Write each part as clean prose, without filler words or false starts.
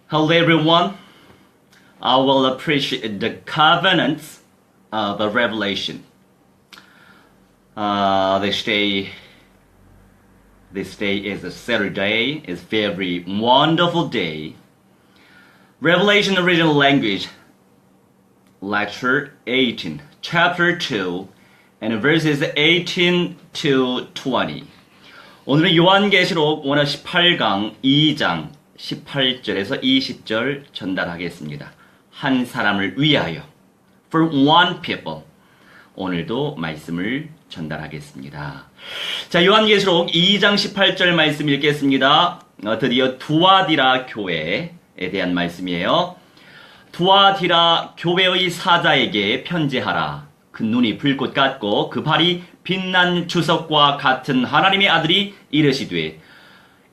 Hello everyone. I will appreciate the covenants of the Revelation. This day is a Saturday. It's a very wonderful day. Revelation original language, lecture 18, chapter 2, and verses 18 to 20. 오늘은 요한계시록 오늘 18강 2장 18절에서 20절 전달하겠습니다. 한 사람을 위하여, for one people. 오늘도 말씀을 전달하겠습니다. 자, 요한계시록 2장 18절 말씀 읽겠습니다. 드디어 두아디라 교회에 대한 말씀이에요. 두아디라 교회의 사자에게 편지하라. 그 눈이 불꽃 같고 그 발이 빛난 주석과 같은 하나님의 아들이 이르시되,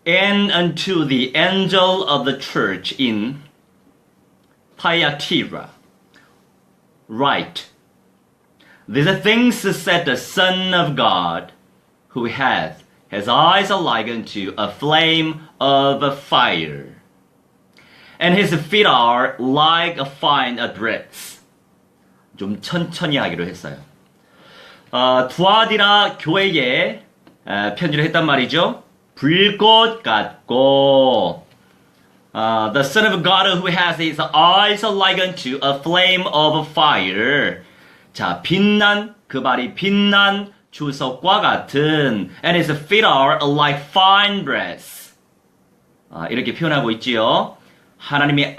And unto the angel of the church in Thyatira write, These things said the Son of God, who hath his eyes like unto a flame of fire, and his feet are like a fine brass. 좀 천천히 하기로 했어요. 두아디라 교회에 편지를 했단 말이죠. 불꽃 같고, the Son of God who has his eyes like unto a flame of fire. 자, 빛난, 그 발이 빛난 주석과 같은, and his feet are like fine brass. 이렇게 표현하고 있지요. 하나님의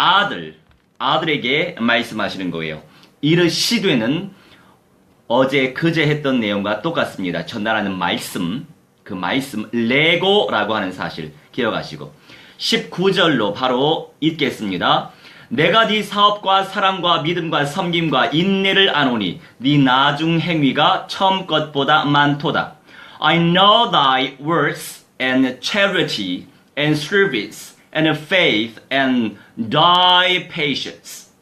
아들에게 말씀하시는 거예요. 이르시되는 어제 그제 했던 내용과 똑같습니다. 전달하는 말씀, 그 말씀 레고라고 하는 사실 기억하시고 19절로 바로 읽겠습니다. 내가 네 사업과 사랑과 믿음과 섬김과 인내를 아노니 네 나중 행위가 처음 것보다 많도다. I know thy works and charity and service and faith and thy patience.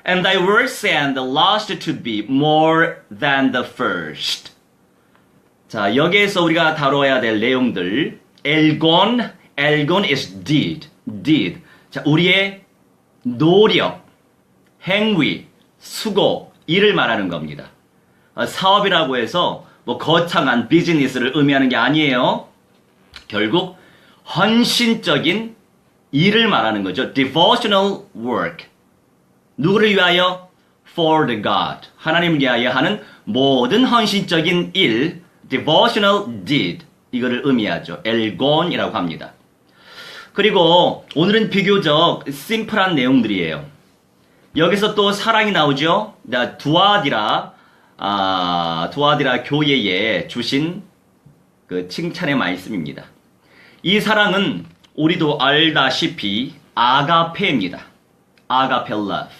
And thy works and the last to be more than the first. 자, 여기에서 우리가 다뤄야 될 내용들. 엘곤 is deed. 자, 우리의 노력, 행위, 수고, 일을 말하는 겁니다. 사업이라고 해서 뭐 거창한 비즈니스를 의미하는 게 아니에요. 결국 헌신적인 일을 말하는 거죠. Devotional work. 누구를 위하여? For the God. 하나님을 위하여 하는 모든 헌신적인 일, devotional deed. 이거를 의미하죠. 엘곤이라고 합니다. 그리고 오늘은 비교적 심플한 내용들이에요. 여기서 또 사랑이 나오죠. 두아디라 교회에 주신 그 칭찬의 말씀입니다. 이 사랑은 우리도 알다시피 아가페입니다. 아가페 love.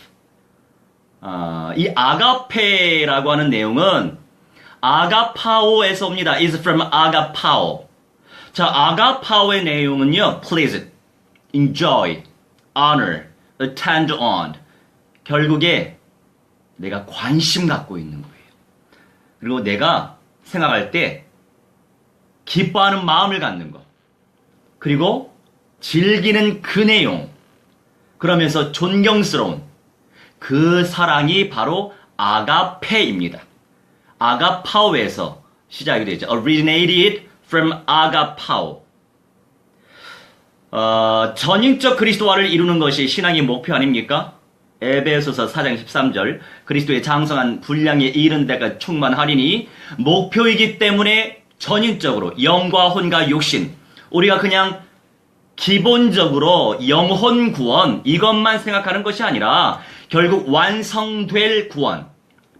이 아가페라고 하는 내용은 아가파오에서 옵니다. is from 아가파오. 자, 아가파오의 내용은요. please, enjoy, honor, attend on. 결국에 내가 관심 갖고 있는 거예요. 그리고 내가 생각할 때 기뻐하는 마음을 갖는 거. 그리고 즐기는 그 내용. 그러면서 존경스러운 그 사랑이 바로 아가페입니다. 아가파오에서 시작이 되죠. Originated from 아가파오. 전인적 그리스도화를 이루는 것이 신앙의 목표 아닙니까? 에베소서 4장 13절 그리스도의 장성한 분량에 이른 데가 충만하리니 목표이기 때문에 전인적으로 영과 혼과 육신 우리가 그냥 기본적으로 영혼 구원 이것만 생각하는 것이 아니라 결국 완성될 구원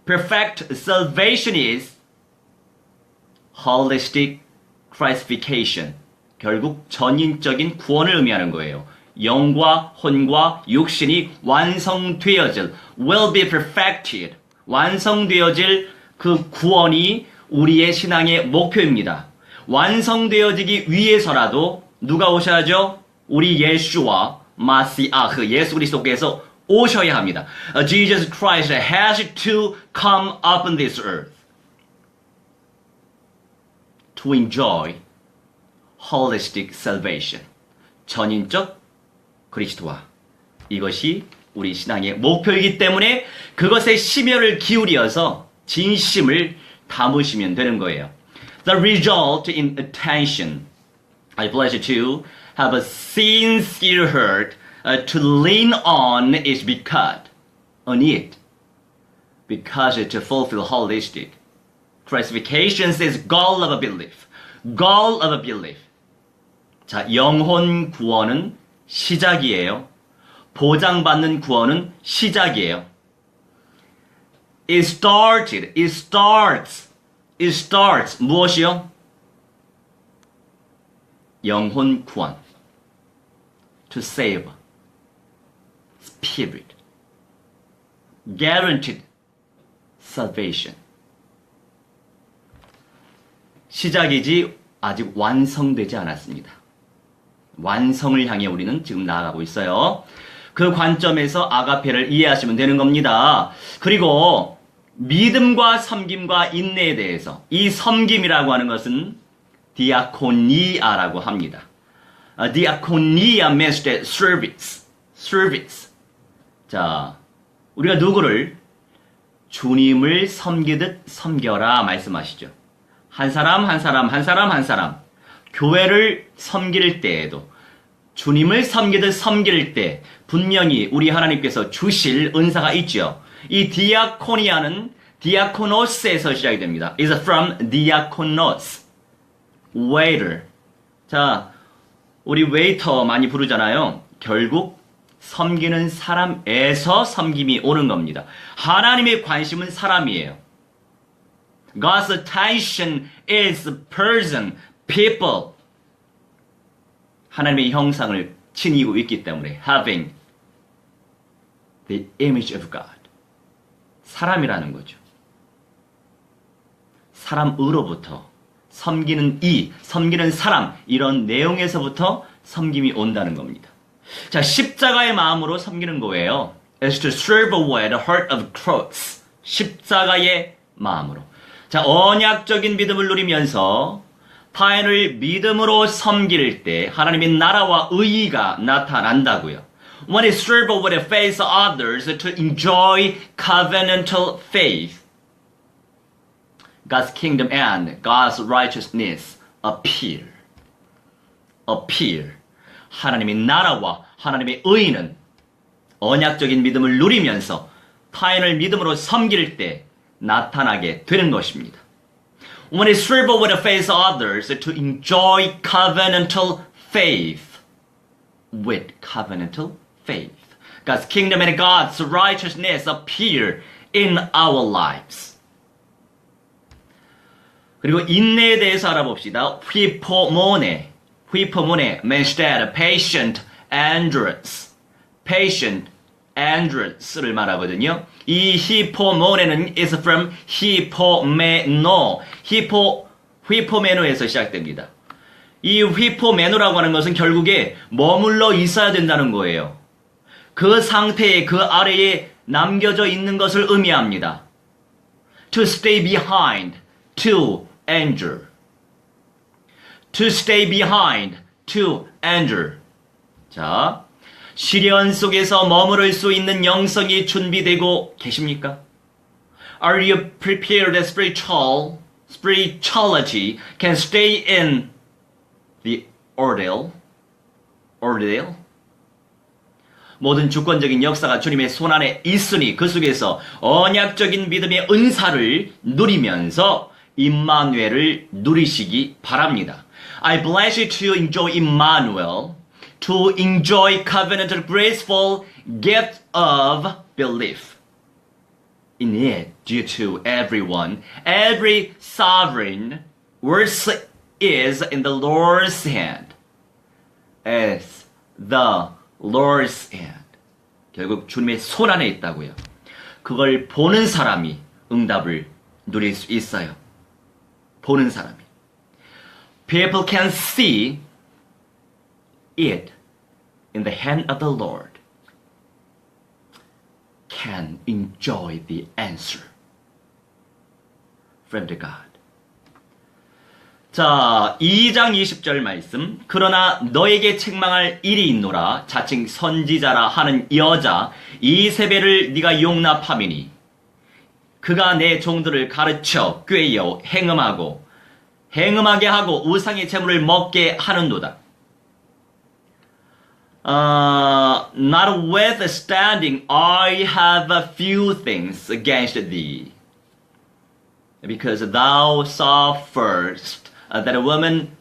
perfect salvation is holistic Christification. 결국 전인적인 구원을 의미하는 거예요. 영과 혼과 육신이 완성되어질 will be perfected. 완성되어질 그 구원이 우리의 신앙의 목표입니다. 완성되어지기 위해서라도 누가 오셔야죠? 우리 예수와 마시아흐 예수 그리스도께서 오셔야 합니다. Jesus Christ has to come up on this earth to enjoy holistic salvation. 전인적 그리스도와 이것이 우리 신앙의 목표이기 때문에 그것에 심혈을 기울여서 진심을 담으시면 되는 거예요. The result in attention. I pledge to have a sincere heart to lean on is because on it. Because to fulfill holistic classifications is goal of a belief. Goal of a belief. 자, 영혼 구원은 시작이에요. 보장받는 구원은 시작이에요. It starts. 무엇이요? 영혼 구원. To save. Spirit. Guaranteed salvation. 시작이지 아직 완성되지 않았습니다. 완성을 향해 우리는 지금 나아가고 있어요. 그 관점에서 아가페를 이해하시면 되는 겁니다. 그리고 믿음과 섬김과 인내에 대해서 이 섬김이라고 하는 것은 디아코니아라고 합니다. 디아코니아 means that service. 자, 우리가 누구를 주님을 섬기듯 섬겨라 말씀하시죠. 한 사람 교회를 섬길 때에도 주님을 섬기듯 섬길 때 분명히 우리 하나님께서 주실 은사가 있죠. 이 디아코니아는 디아코노스에서 시작이 됩니다. It's from diakonos. waiter. 자, 우리 웨이터 많이 부르잖아요. 결국 섬기는 사람에서 섬김이 오는 겁니다. 하나님의 관심은 사람이에요. God's attention is person, people. 하나님의 형상을 지니고 있기 때문에 having the image of God. 사람이라는 거죠. 사람으로부터 섬기는 사람 이런 내용에서부터 섬김이 온다는 겁니다. 자, 십자가의 마음으로 섬기는 거예요. Is to serve with a heart of cross. 십자가의 마음으로. 자, 언약적인 믿음을 누리면서 타인을 믿음으로 섬길 때 하나님의 나라와 의의가 나타난다고요. When we serve with a faith others to enjoy covenantal faith, God's kingdom and God's righteousness appear. 하나님의 나라와 하나님의 의의는 언약적인 믿음을 누리면서 타인을 믿음으로 섬길 때 나타나게 되는 것입니다. When we serve with a faith others to enjoy covenantal faith, with covenantal faith, God's kingdom and God's righteousness appear in our lives. 그리고 인내에 대해서 알아봅시다. 휘포모네 means that patient endurance. patient endurance를 말하거든요. 이 히포모네는 is from 히포메노. 휘포메노에서 시작됩니다. 이 휘포메노라고 하는 것은 결국에 머물러 있어야 된다는 거예요. 그 상태에 그 아래에 남겨져 있는 것을 의미합니다. To stay behind, to endure. To stay behind, to endure. 자, 시련 속에서 머무를 수 있는 영성이 준비되고 계십니까? Are you prepared that spirituality can stay in the ordeal? 모든 주권적인 역사가 주님의 손안에 있으니 그 속에서 언약적인 믿음의 은사를 누리면서 임마누엘을 누리시기 바랍니다. I bless you to enjoy Emmanuel, to enjoy covenantal graceful gift of belief. In it, due to everyone, every sovereign worth is in the Lord's hand. As the Lord's hand. 결국 주님의 손 안에 있다고요. 그걸 보는 사람이 응답을 누릴 수 있어요. 보는 사람이. People can see it in the hand of the Lord. Can enjoy the answer from the God. 자, 2장 20절 말씀. 그러나 너에게 책망할 일이 있노라. 자칭 선지자라 하는 여자 이세벨을 네가 용납함이니 그가 내 종들을 가르쳐 꾀어 행음하게 하고 우상의 재물을 먹게 하는도다. Notwithstanding, I have a few things against thee, because thou saw first that a woman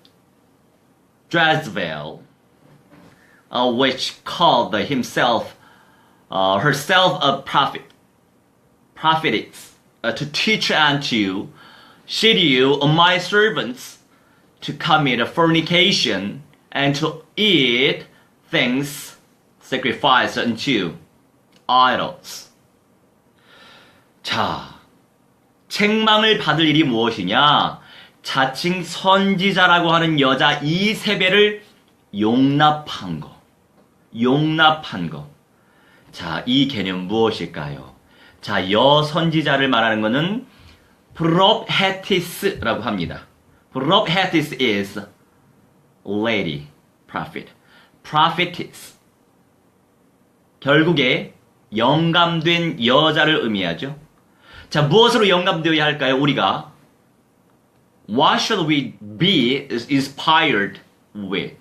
Jezebel, which called herself a prophetess, to teach and to seduce my servants to commit fornication and to eat things sacrificed unto idols. 자, 책망을 받을 일이 무엇이냐? 자칭 선지자라고 하는 여자 이세벨을 용납한 거. 자, 이 개념 무엇일까요? 자, 여선지자를 말하는 것은 prophetess라고 합니다. prophetess is lady prophet. prophetess. 결국에 영감된 여자를 의미하죠. 자, 무엇으로 영감되어야 할까요? 우리가 What should we be inspired with?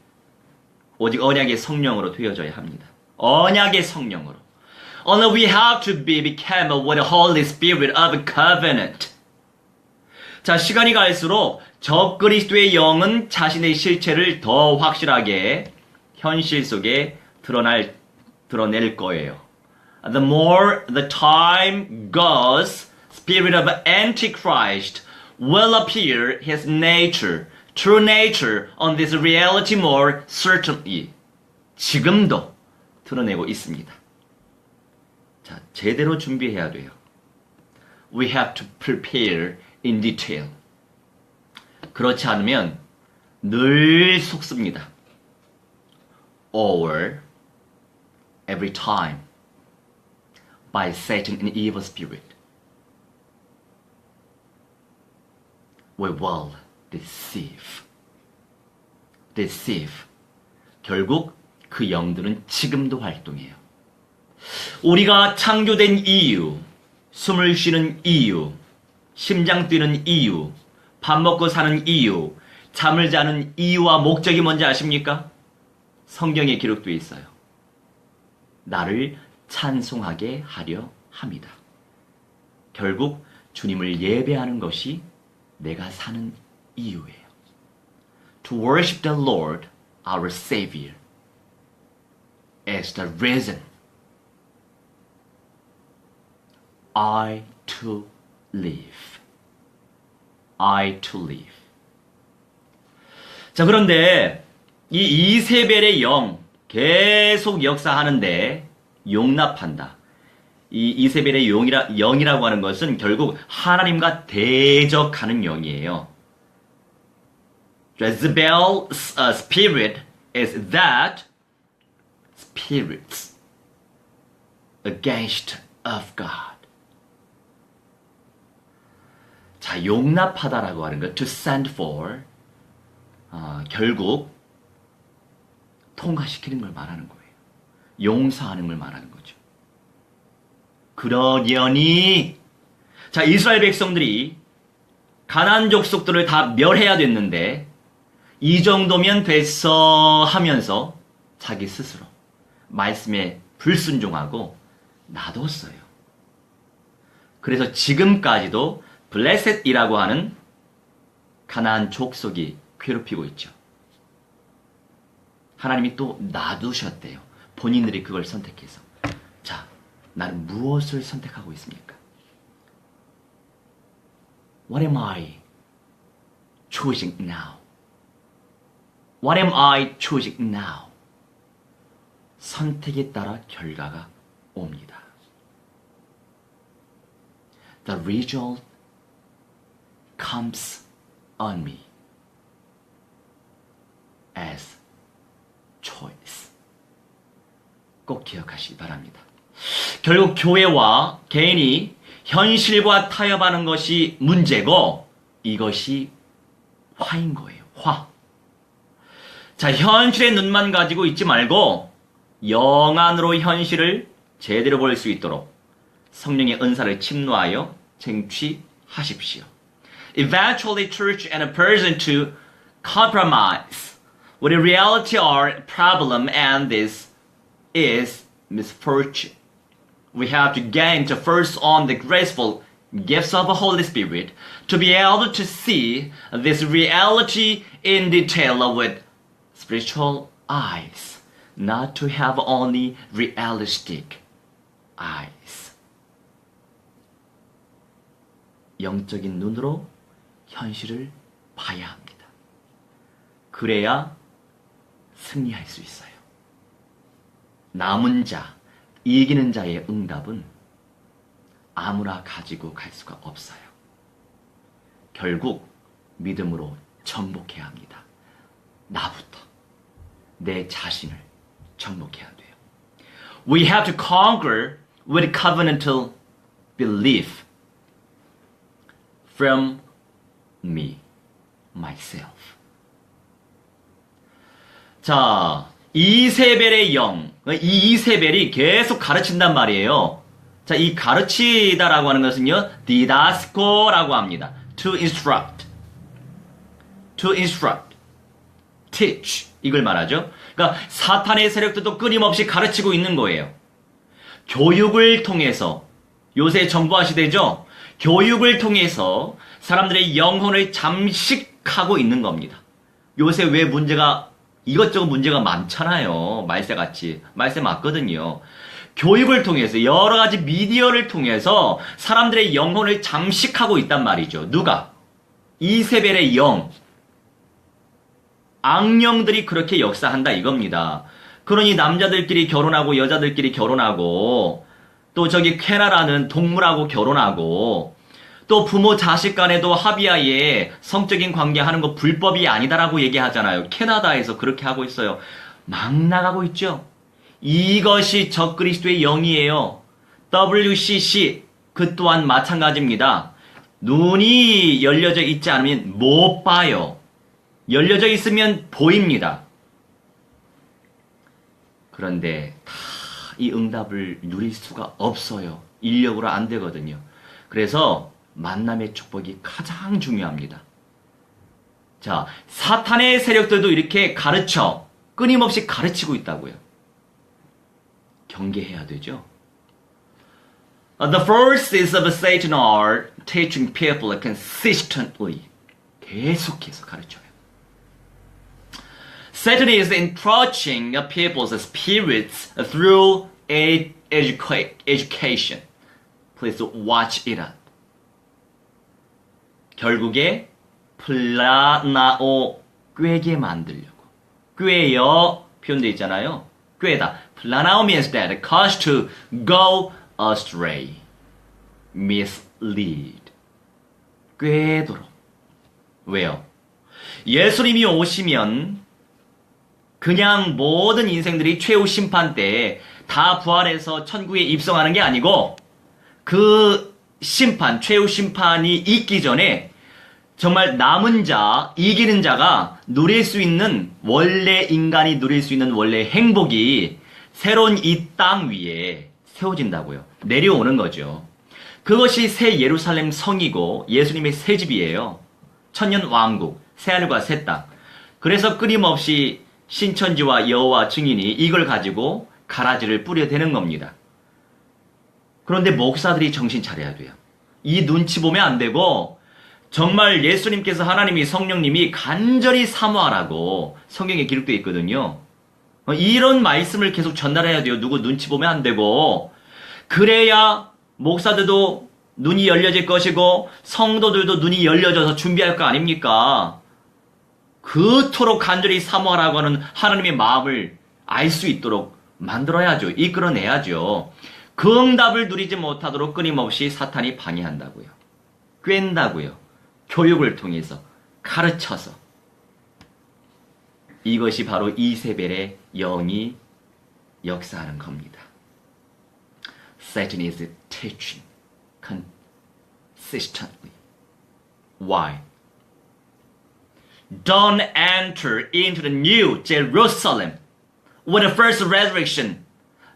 오직 언약의 성령으로 되어져야 합니다. 언약의 성령으로. Only we have to become with the Holy Spirit of covenant. 자, 시간이 갈수록 적그리스도의 영은 자신의 실체를 더 확실하게 현실 속에 드러낼 거예요. The more the time goes, spirit of Antichrist will appear his nature, true nature on this reality more certainly. 지금도 드러내고 있습니다. 자, 제대로 준비해야 돼요. We have to prepare in detail. 그렇지 않으면 늘 속습니다. Or every time by Satan and evil spirit. We will deceive. 결국 그 영들은 지금도 활동해요. 우리가 창조된 이유, 숨을 쉬는 이유, 심장 뛰는 이유, 밥 먹고 사는 이유, 잠을 자는 이유와 목적이 뭔지 아십니까? 성경에 기록되어 있어요. 나를 찬송하게 하려 합니다. 결국 주님을 예배하는 것이 내가 사는 이유예요. To worship the Lord, our Savior, is the reason I to live. 자, 그런데 이 이세벨의 영 계속 역사하는데 용납한다. 이 이세벨의 영이라고 하는 것은 결국 하나님과 대적하는 영이에요. Jezebel's spirit is that spirits against of God. 자, 용납하다라고 하는 것, to send for, 결국 통과시키는 걸 말하는 거예요. 용서하는 걸 말하는 거죠. 그러려니, 자, 이스라엘 백성들이 가나안 족속들을 다 멸해야 됐는데 이 정도면 됐어 하면서 자기 스스로 말씀에 불순종하고 놔뒀어요. 그래서 지금까지도 블레셋이라고 하는 가나안 족속이 괴롭히고 있죠. 하나님이 또 놔두셨대요. 본인들이 그걸 선택해서. 자, 나는 무엇을 선택하고 있습니까? What am I choosing now? What am I choosing now? 선택에 따라 결과가 옵니다. The result comes on me as choice. 꼭 기억하시기 바랍니다. 결국 교회와 개인이 현실과 타협하는 것이 문제고 이것이 화인 거예요. 화. 자, 현실의 눈만 가지고 있지 말고 영안으로 현실을 제대로 볼 수 있도록 성령의 은사를 침노하여 쟁취하십시오. Eventually, church and a person to compromise with the reality or problem, and this is misfortune. We have to gain to first on the graceful gifts of the Holy Spirit to be able to see this reality in detail with spiritual eyes, not to have only realistic eyes. 영적인 눈으로 현실을 봐야 합니다. 그래야 승리할 수 있어요. 남은 자, 이기는 자의 응답은 아무나 가지고 갈 수가 없어요. 결국 믿음으로 정복해야 합니다. 나부터 내 자신을 정복해야 돼요. We have to conquer with covenantal belief from me, myself. 자, 이세벨의 영, 이 이세벨이 계속 가르친단 말이에요. 자, 이 가르치다라고 하는 것은요, 디다스코라고 합니다. To instruct, to instruct, teach 이걸 말하죠. 그러니까 사탄의 세력들도 끊임없이 가르치고 있는 거예요. 교육을 통해서 요새 정보화 시대죠. 교육을 통해서 사람들의 영혼을 잠식하고 있는 겁니다. 요새 왜 문제가 이것저것 문제가 많잖아요. 말세같이. 말세 맞거든요. 교육을 통해서 여러 가지 미디어를 통해서 사람들의 영혼을 잠식하고 있단 말이죠. 누가? 이세벨의 영. 악령들이 그렇게 역사한다 이겁니다. 그러니 남자들끼리 결혼하고 여자들끼리 결혼하고 또 저기 쾌나라는 동물하고 결혼하고 또 부모 자식 간에도 합의하에 성적인 관계하는 거 불법이 아니다라고 얘기하잖아요. 캐나다에서 그렇게 하고 있어요. 막 나가고 있죠. 이것이 적그리스도의 영이에요. WCC 그 또한 마찬가지입니다. 눈이 열려져 있지 않으면 못 봐요. 열려져 있으면 보입니다. 그런데 다 이 응답을 누릴 수가 없어요. 인력으로 안 되거든요. 그래서 만남의 축복이 가장 중요합니다. 자, 사탄의 세력들도 이렇게 끊임없이 가르치고 있다고요. 경계해야 되죠. The forces of Satan are teaching people consistently. 계속해서 가르쳐요. Satan is encroaching people's spirits through education. Please watch it up. 결국에 플라나오 꿰게 만들려고. 꿰여 표현되어 있잖아요. 꿰다. 플라나오 means that cause to go astray. mislead. 꿰도록. 왜요? 예수님이 오시면 그냥 모든 인생들이 최후 심판 때 다 부활해서 천국에 입성하는 게 아니고 그 심판, 최후 심판이 있기 전에 정말 남은 자, 이기는 자가 누릴 수 있는 원래 인간이 누릴 수 있는 원래 행복이 새로운 이 땅 위에 세워진다고요. 내려오는 거죠. 그것이 새 예루살렘 성이고 예수님의 새 집이에요. 천년 왕국, 새 하늘과 새 땅. 그래서 끊임없이 신천지와 여호와 증인이 이걸 가지고 가라지를 뿌려대는 겁니다. 그런데 목사들이 정신 차려야 돼요. 이 눈치 보면 안 되고 정말 예수님께서 하나님이 성령님이 간절히 사모하라고 성경에 기록되어 있거든요. 이런 말씀을 계속 전달해야 돼요. 누구 눈치 보면 안 되고 그래야 목사들도 눈이 열려질 것이고 성도들도 눈이 열려져서 준비할 거 아닙니까? 그토록 간절히 사모하라고 하는 하나님의 마음을 알 수 있도록 만들어야죠. 이끌어내야죠. 그 응답을 누리지 못하도록 끊임없이 사탄이 방해한다고요. 꿰다고요. 교육을 통해서 가르쳐서. 이것이 바로 이세벨의 영이 역사하는 겁니다. Satan is teaching consistently. Why? Don't enter into the new Jerusalem with the first resurrection,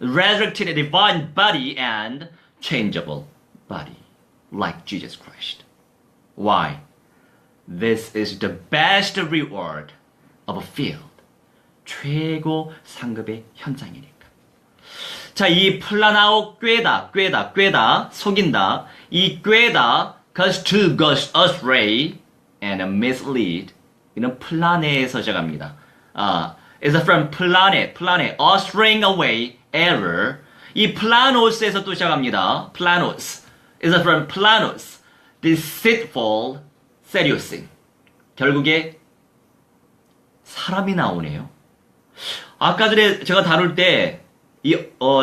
resurrected a divine body and changeable body, like Jesus Christ. Why? This is the best reward of a field. 최고 상급의 현장이니까. 자, 이 플라나오 꾀다, 속인다. 이 꾀다, cause to go astray and mislead. 이는 플라네에서 시작합니다. is from planet, straying away, error. 이 플라노스에서 또 시작합니다. planos, is from planos, deceitful, seducing. 결국에 사람이 나오네요. 아까 전에 제가 다룰 때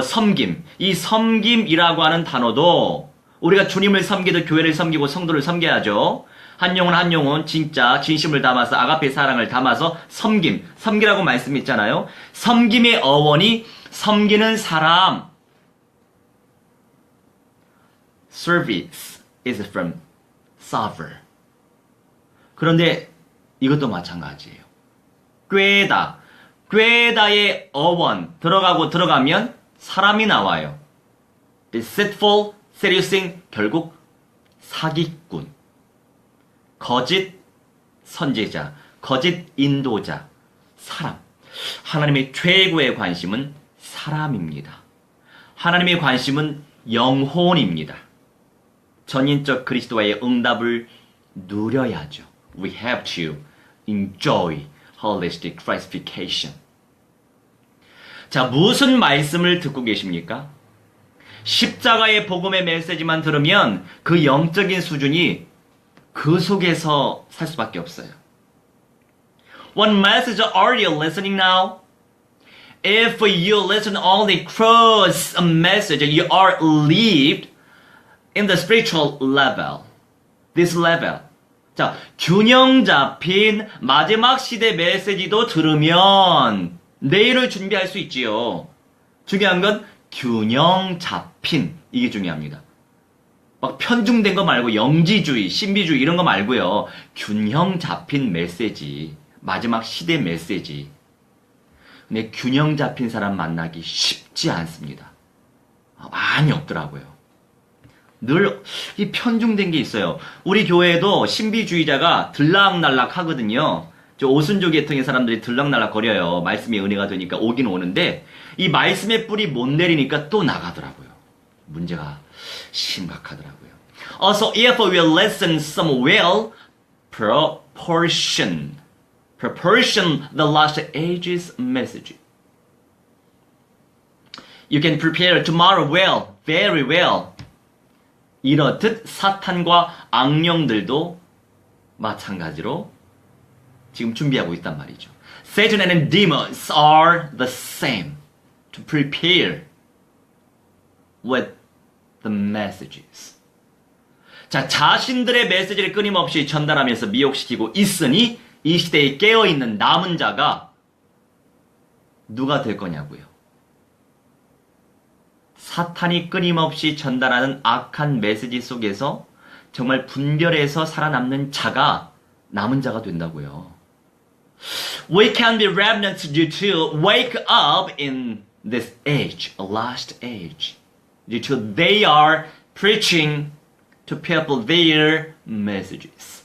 섬김, 이 섬김이라고 하는 단어도 우리가 주님을 섬기듯 교회를 섬기고 성도를 섬겨야죠. 한 영혼 진짜 진심을 담아서 아가페 사랑을 담아서 섬기라고 말씀했잖아요. 섬김의 어원이 섬기는 사람. Service is from server. 그런데 이것도 마찬가지예요. 꾀다의 어원 들어가면 사람이 나와요. deceitful, seducing, 결국 사기꾼. 거짓 선지자, 거짓 인도자, 사람. 하나님의 최고의 관심은 사람입니다. 하나님의 관심은 영혼입니다. 전인적 그리스도와의 응답을 누려야죠. We have to enjoy holistic Christification. 자, 무슨 말씀을 듣고 계십니까? 십자가의 복음의 메시지만 들으면 그 영적인 수준이 그 속에서 살 수밖에 없어요. What message are you listening now? If you listen only cross a message, you are lived in the spiritual level. This level. 자, 균형 잡힌 마지막 시대 메시지도 들으면 내일을 준비할 수 있지요. 중요한 건 균형 잡힌, 이게 중요합니다. 막 편중된 거 말고 영지주의, 신비주의 이런 거 말고요. 균형 잡힌 메시지, 마지막 시대 메시지. 근데 균형 잡힌 사람 만나기 쉽지 않습니다. 많이 없더라고요. 늘 이 편중된 게 있어요. 우리 교회에도 신비주의자가 들락날락 하거든요. 저 오순조 계통의 사람들이 들락날락 거려요. 말씀이 은혜가 되니까 오긴 오는데 이 말씀의 뿌리 못 내리니까 또 나가더라고요. 문제가 심각하더라고요. Also, if we listen some well, proportion the last age's message. You can prepare tomorrow well, very well. 이렇듯 사탄과 악령들도 마찬가지로 지금 준비하고 있단 말이죠. Satan and demons are the same to prepare with the messages. 자, 자신들의 메시지를 끊임없이 전달하면서 미혹시키고 있으니 이 시대에 깨어있는 남은 자가 누가 될 거냐고요. 사탄이 끊임없이 전달하는 악한 메시지 속에서 정말 분별해서 살아남는 자가 남은 자가 된다고요. We can be remnants due to wake up in this age, a last age. Due to they are preaching to people their messages.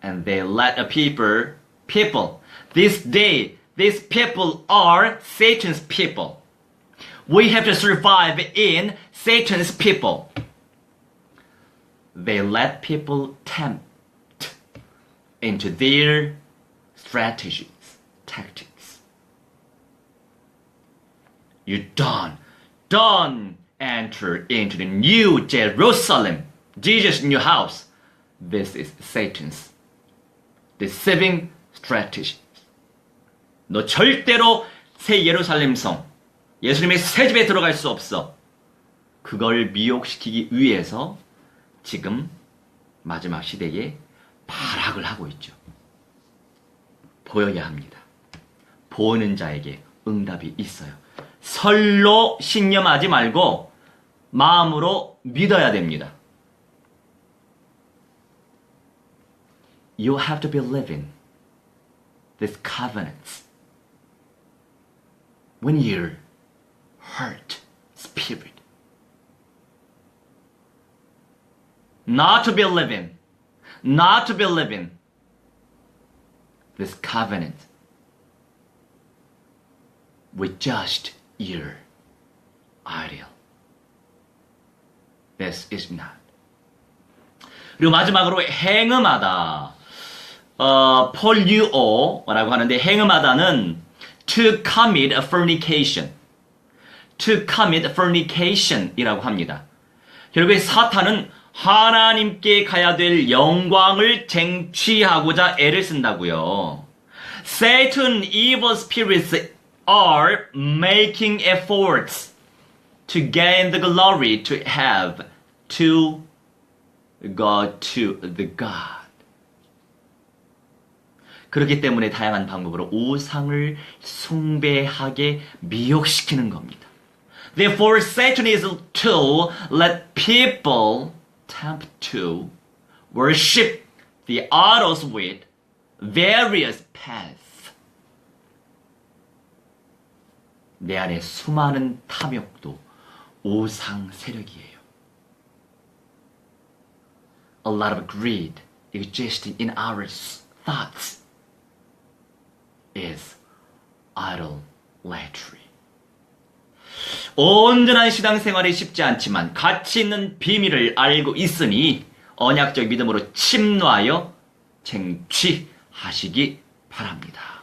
And they let a people, this day, these people are Satan's people. We have to survive in Satan's people. They let people tempt into their strategies, tactics. You don't enter into the new Jerusalem, Jesus' new house. This is Satan's deceiving strategies. 너 절대로 새 예루살렘 성, 예수님의 새 집에 들어갈 수 없어. 그걸 미혹시키기 위해서 지금 마지막 시대에 발악을 하고 있죠. 보여야 합니다. 보이는 자에게 응답이 있어요. 설로 신념하지 말고 마음으로 믿어야 됩니다. You have to be living this covenant. When your heart, spirit, not to believe in this covenant with just your ideal. This is not. 그리고 마지막으로 행음하다. 폴유오라고 하는데 행음하다는 to commit a fornication. to commit fornication이라고 합니다. 결국에 사탄은 하나님께 가야 될 영광을 쟁취하고자 애를 쓴다고요. Satan, evil spirits are making efforts to gain the glory to have to go to the God. 그렇기 때문에 다양한 방법으로 우상을 숭배하게 미혹시키는 겁니다. Therefore, Satan is to let people tempt to worship the idols with various paths. 내 안에 수많은 탐욕도 우상 세력이에요. A lot of greed existing in our thoughts is idolatry. 온전한 신앙생활이 쉽지 않지만 가치 있는 비밀을 알고 있으니 언약적 믿음으로 침노하여 쟁취하시기 바랍니다.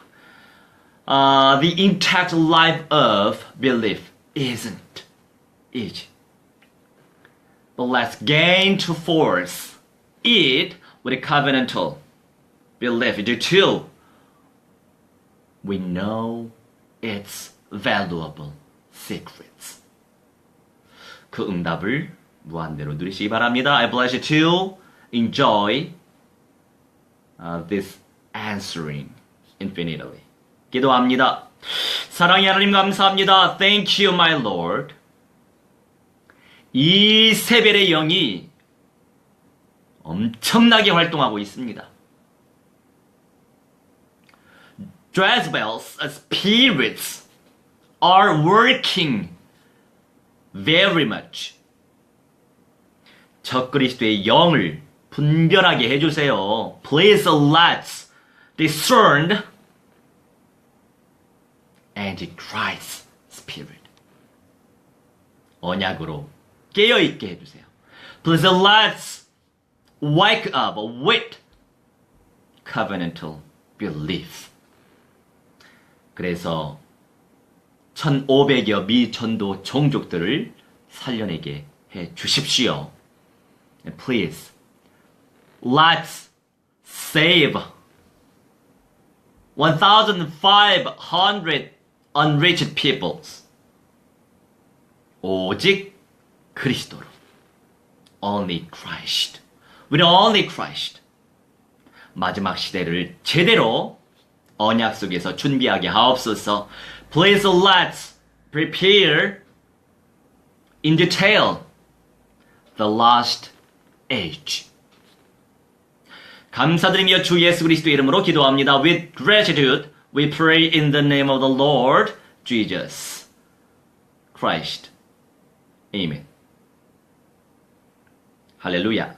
The intact life of belief isn't easy. But let's gain to force it with a covenantal belief. Due to we know its valuable secrets. 그 응답을 무한대로 누리시기 바랍니다. I bless you to enjoy this answering infinitely. 기도합니다. 사랑의 하나님 감사합니다. Thank you, my Lord. 이 세벨의 영이 엄청나게 활동하고 있습니다. Jezebel's spirits are working very much. 적그리스도의 영을 분별하게 해주세요. Please let's discern Antichrist spirit. 언약으로 깨어있게 해주세요. Please let's wake up with covenantal belief. 그래서 1500여 미전도 종족들을 살려내게 해 주십시오. And please, let's save 1,500 unreached peoples. 오직 그리스도로. Only Christ. With only Christ. 마지막 시대를 제대로 언약 속에서 준비하게 하옵소서. Please let's prepare in detail the last age. 감사드리며 주 예수 그리스도의 이름으로 기도합니다. With gratitude, we pray in the name of the Lord Jesus Christ. Amen. 할렐루야.